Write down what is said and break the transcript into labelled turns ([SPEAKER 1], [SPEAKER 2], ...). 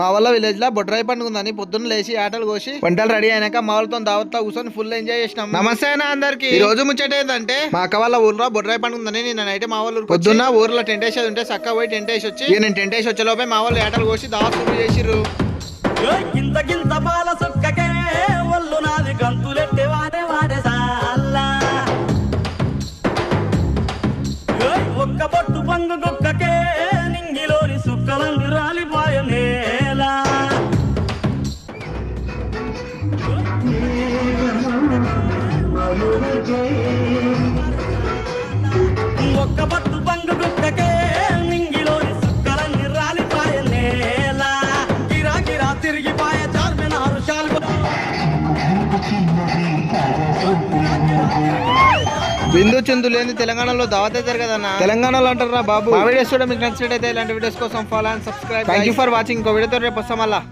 [SPEAKER 1] మా వాళ్ళ విలేజ్ లో బొడ్రాయి పండుగ ఉందని పొద్దున్న లేచి ఆటలు కోసి వంటలు రెడీ అయినాక మా వాళ్ళతో దావత్తా కూర్చొని ఫుల్ ఎంజాయ్ చేసినాం. నమస్తే అన్న అందరికి. ఈ రోజు ముచ్చట ఏంటంటే మా అక్క వాళ్ళ ఊర్లో బొడ్రాయి పండుగ ఉందని నిన్న నైట్ మా వాళ్ళు పొద్దున్న ఊర్లో టెంట్ వేసేది ఉంటే చక్క పోయి టెంట్ వేసి వచ్చి నేను టెంట్ వేసి వచ్చేలోపే మా వాళ్ళు ఆటలు కోసి దావత్ శురు చేసిర్రు.
[SPEAKER 2] ఒక్క పట్టు పంగు గుక్కకే నింగిలోని సుక్కలంది రాలిపోయనేలా ఒక్క పట్టు పంగు గుక్కకే నింగిలోని సుక్కలన్నీ రాలిపోయనేలా గిరా గిరా తిరిగిపోయ చార్మినారు షాల్వ
[SPEAKER 1] బిందు చిందు లేని తెలంగాణలో దావతే జరగదన్న. తెలంగాణలో అంటారా బాబు. మా వీడియోస్ కూడా మీకు నచ్చినట్టయితే ఇలాంటి వీడియోస్ కోసం follow and subscribe. Thank you for watching. ఇంకో వీడియోతో రేపు వస్తాం మళ్ళా.